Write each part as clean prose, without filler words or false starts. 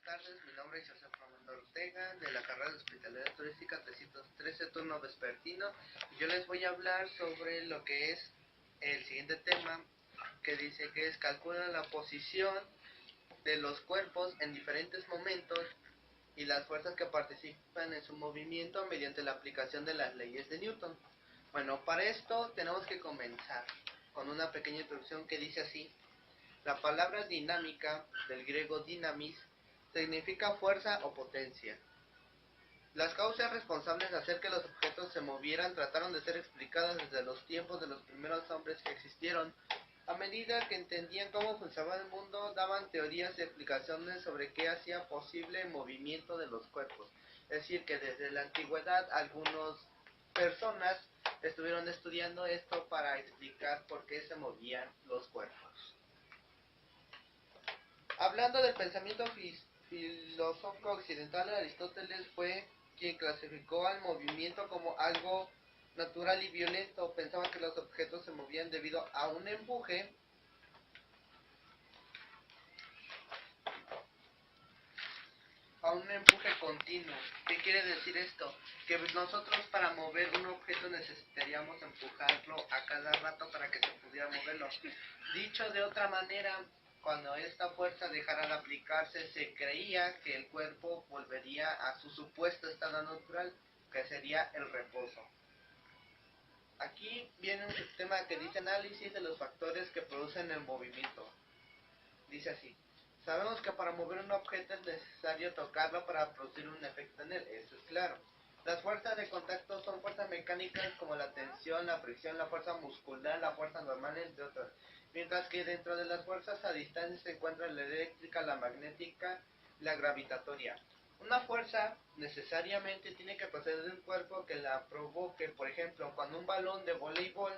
tardes, mi nombre es José Fernando Ortega de la carrera de Hospitalidad Turística 313 turno vespertino y yo les voy a hablar sobre lo que es el siguiente tema que dice que es calcula la posición de los cuerpos en diferentes momentos y las fuerzas que participan en su movimiento mediante la aplicación de las leyes de Newton. Bueno, para esto tenemos que comenzar con una pequeña introducción que dice así. La palabra dinámica, del griego dynamis, significa fuerza o potencia. Las causas responsables de hacer que los objetos se movieran trataron de ser explicadas desde los tiempos de los primeros hombres que existieron. A medida que entendían cómo funcionaba el mundo, daban teorías y explicaciones sobre qué hacía posible el movimiento de los cuerpos. Es decir, que desde la antigüedad algunas personas estuvieron estudiando esto para explicar por qué se movían los cuerpos. Hablando del pensamiento filosófico occidental, Aristóteles fue quien clasificó al movimiento como algo natural y violento. Pensaba que los objetos se movían debido a un empuje continuo. ¿Qué quiere decir esto? Que nosotros para mover un objeto necesitaríamos empujarlo a cada rato para que se pudiera moverlo. Dicho de otra manera, cuando esta fuerza dejara de aplicarse, se creía que el cuerpo volvería a su supuesto estado natural, que sería el reposo. Aquí viene un sistema que dice análisis de los factores que producen el movimiento. Dice así. Sabemos que para mover un objeto es necesario tocarlo para producir un efecto en él, eso es claro. Las fuerzas de contacto son fuerzas mecánicas como la tensión, la fricción, la fuerza muscular, la fuerza normal, entre otras. Mientras que dentro de las fuerzas a distancia se encuentra la eléctrica, la magnética y la gravitatoria. Una fuerza necesariamente tiene que proceder de un cuerpo que la provoque. Por ejemplo, cuando un balón de voleibol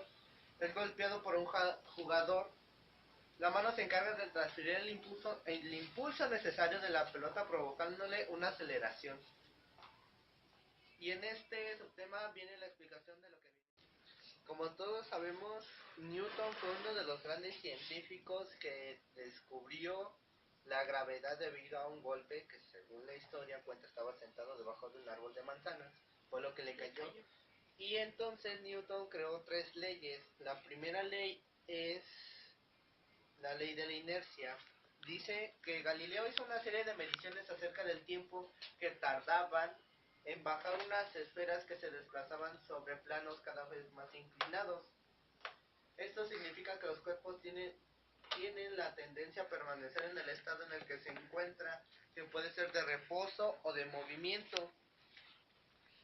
es golpeado por un jugador, la mano se encarga de transferir el impulso necesario de la pelota provocándole una aceleración. Y en este subtema viene la explicación de lo que viene. Como todos sabemos, Newton fue uno de los grandes científicos que descubrió la gravedad debido a un golpe que, según la historia cuenta, estaba sentado debajo de un árbol de manzanas. Fue lo que le cayó. Y entonces Newton creó tres leyes. La primera ley es la ley de la inercia. Dice que Galileo hizo una serie de mediciones acerca del tiempo que tardaban en bajar unas esferas que se desplazaban sobre planos cada vez más inclinados. Esto significa que los cuerpos tienen la tendencia a permanecer en el estado en el que se encuentra, que puede ser de reposo o de movimiento.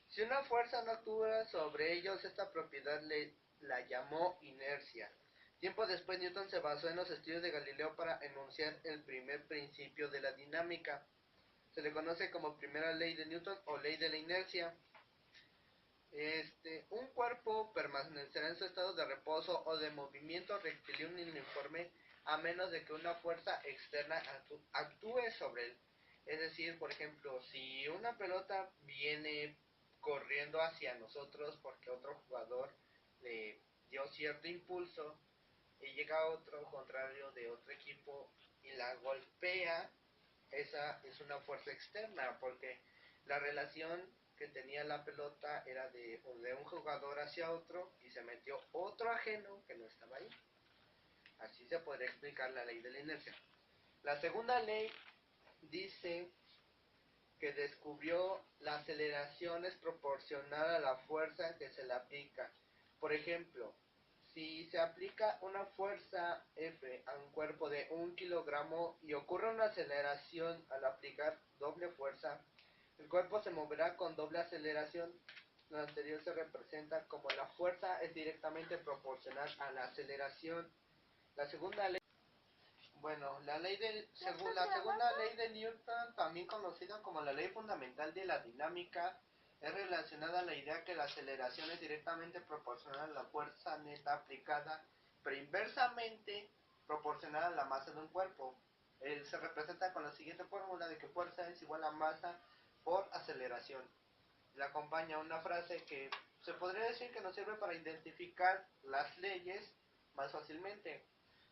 Si una fuerza no actúa sobre ellos, esta propiedad la llamó inercia. Tiempo después, Newton se basó en los estudios de Galileo para enunciar el primer principio de la dinámica. Se le conoce como primera ley de Newton o ley de la inercia. Un cuerpo permanecerá en su estado de reposo o de movimiento rectilíneo uniforme a menos de que una fuerza externa actúe sobre él. Es decir, por ejemplo, si una pelota viene corriendo hacia nosotros porque otro jugador le dio cierto impulso, y llega otro contrario de otro equipo y la golpea, esa es una fuerza externa, porque la relación que tenía la pelota era de un jugador hacia otro y se metió otro ajeno que no estaba ahí. Así se podría explicar la ley de la inercia. La segunda ley dice que descubrió la aceleración es proporcional a la fuerza que se le aplica. Por ejemplo, si se aplica una fuerza F a un cuerpo de 1 kilogramo y ocurre una aceleración al aplicar doble fuerza, el cuerpo se moverá con doble aceleración. Lo anterior se representa como la fuerza es directamente proporcional a la aceleración. La segunda ley, según la segunda ley de Newton, también conocida como la ley fundamental de la dinámica, es relacionada a la idea que la aceleración es directamente proporcional a la fuerza neta aplicada, pero inversamente proporcional a la masa de un cuerpo. Se representa con la siguiente fórmula de que fuerza es igual a masa por aceleración. Le acompaña una frase que se podría decir que nos sirve para identificar las leyes más fácilmente.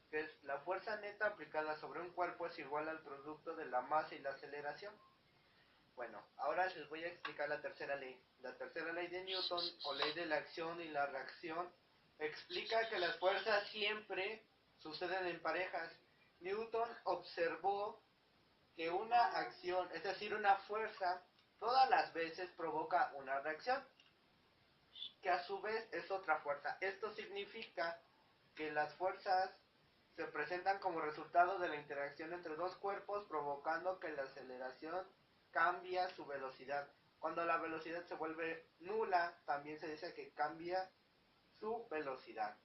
que es la fuerza neta aplicada sobre un cuerpo es igual al producto de la masa y la aceleración. Bueno, ahora les voy a explicar la tercera ley. La tercera ley de Newton, o ley de la acción y la reacción, explica que las fuerzas siempre suceden en parejas. Newton observó que una acción, es decir, una fuerza, todas las veces provoca una reacción, que a su vez es otra fuerza. Esto significa que las fuerzas se presentan como resultado de la interacción entre dos cuerpos, provocando que la aceleración cambia su velocidad. Cuando la velocidad se vuelve nula, también se dice que cambia su velocidad.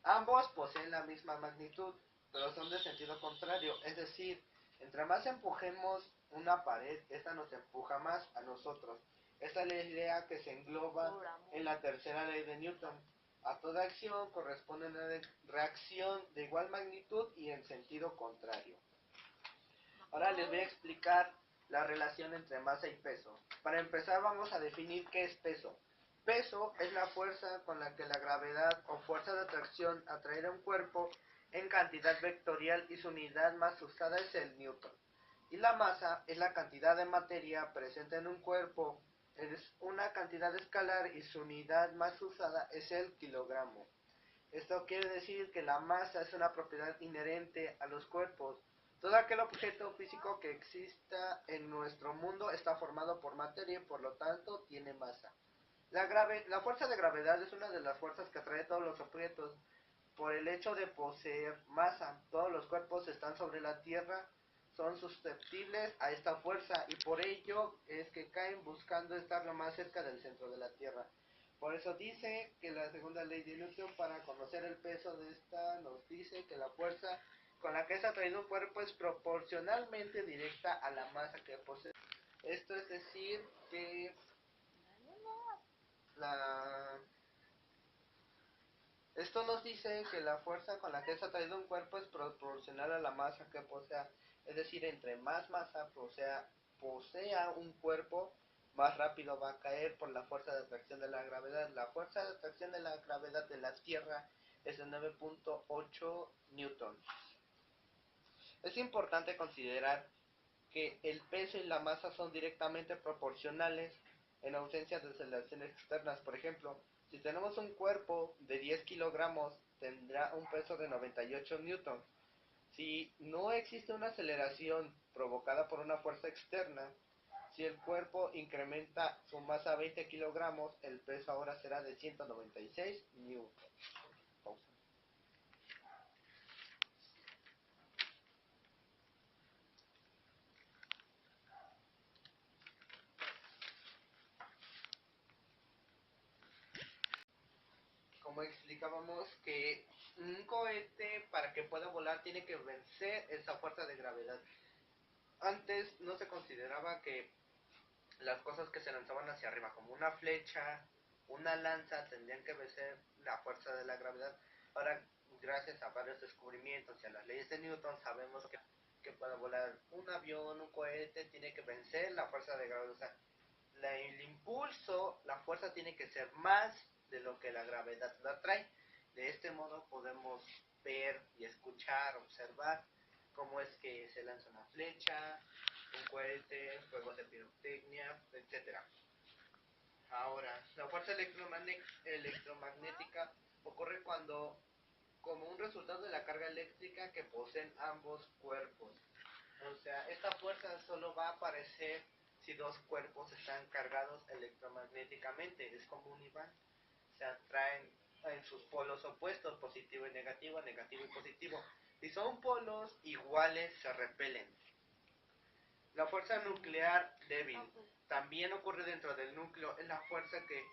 Ambos poseen la misma magnitud, pero son de sentido contrario, es decir, entre más empujemos una pared, esta nos empuja más a nosotros. Esta es la idea que se engloba en la tercera ley de Newton. A toda acción corresponde una reacción de igual magnitud y en sentido contrario. Ahora les voy a explicar la relación entre masa y peso. Para empezar vamos a definir qué es peso. Peso es la fuerza con la que la gravedad o fuerza de atracción atrae a un cuerpo en cantidad vectorial y su unidad más usada es el newton. Y la masa es la cantidad de materia presente en un cuerpo, es una cantidad escalar y su unidad más usada es el kilogramo. Esto quiere decir que la masa es una propiedad inherente a los cuerpos. Todo aquel objeto físico que exista en nuestro mundo está formado por materia y por lo tanto tiene masa. La fuerza de gravedad es una de las fuerzas que atrae todos los objetos. Por el hecho de poseer masa, todos los cuerpos están sobre la Tierra, son susceptibles a esta fuerza y por ello es que caen buscando estar lo más cerca del centro de la Tierra. Por eso dice que la segunda ley de Newton, para conocer el peso de esta, nos dice que la fuerza con la que es atraído un cuerpo es proporcionalmente directa a la masa que posee. Esto es decir que esto nos dice que la fuerza con la que es atraído un cuerpo es proporcional a la masa que posea. Es decir, entre más masa posea un cuerpo, más rápido va a caer por la fuerza de atracción de la gravedad. La fuerza de atracción de la gravedad de la Tierra es de 9.8 newtons. Es importante considerar que el peso y la masa son directamente proporcionales en ausencia de aceleraciones externas. Por ejemplo, si tenemos un cuerpo de 10 kilogramos, tendrá un peso de 98 newtons. Si no existe una aceleración provocada por una fuerza externa, si el cuerpo incrementa su masa a 20 kilogramos, el peso ahora será de 196 newtons. Pausa. Como explicábamos que un cohete para que pueda volar tiene que vencer esa fuerza de gravedad. Antes no se consideraba que las cosas que se lanzaban hacia arriba, como una flecha, una lanza, tendrían que vencer la fuerza de la gravedad. Ahora, gracias a varios descubrimientos y a las leyes de Newton, sabemos que para volar un avión, un cohete, tiene que vencer la fuerza de gravedad. O sea, el impulso, la fuerza tiene que ser más de lo que la gravedad la atrae. De este modo podemos ver y escuchar, observar cómo es que se lanza una flecha, un cohete, juegos de pirotecnia, etcétera. Ahora, la fuerza electromagnética ocurre cuando, como un resultado de la carga eléctrica que poseen ambos cuerpos. O sea, esta fuerza solo va a aparecer si dos cuerpos están cargados electromagnéticamente. Es como un imán. Se atraen en sus polos opuestos, positivo y negativo, negativo y positivo. Si son polos iguales, se repelen. La fuerza nuclear débil también ocurre dentro del núcleo. Es la fuerza que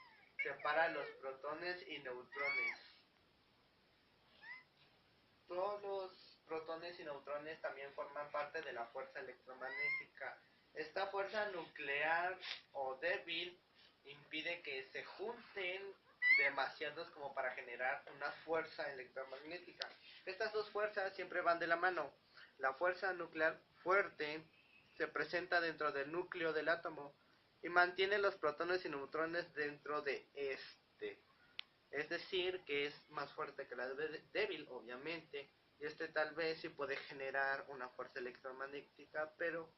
separa los protones y neutrones. Todos los protones y neutrones también forman parte de la fuerza electromagnética. Esta fuerza nuclear o débil impide que se junten demasiados como para generar una fuerza electromagnética. Estas dos fuerzas siempre van de la mano. La fuerza nuclear fuerte se presenta dentro del núcleo del átomo y mantiene los protones y neutrones dentro de este. Es decir, que es más fuerte que la débil, obviamente, y este tal vez sí puede generar una fuerza electromagnética, pero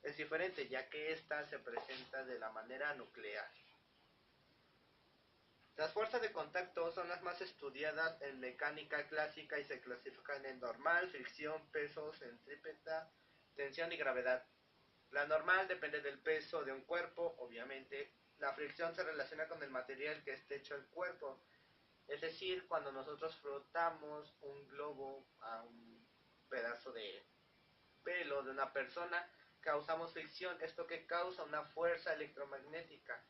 es diferente ya que esta se presenta de la manera nuclear. Las fuerzas de contacto son las más estudiadas en mecánica clásica y se clasifican en normal, fricción, peso, centrípeta, tensión y gravedad. La normal depende del peso de un cuerpo, obviamente. La fricción se relaciona con el material que esté hecho el cuerpo. Es decir, cuando nosotros frotamos un globo a un pedazo de pelo de una persona, causamos fricción, esto que causa una fuerza electromagnética.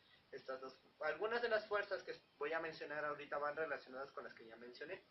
Algunas de las fuerzas que voy a mencionar ahorita van relacionadas con las que ya mencioné.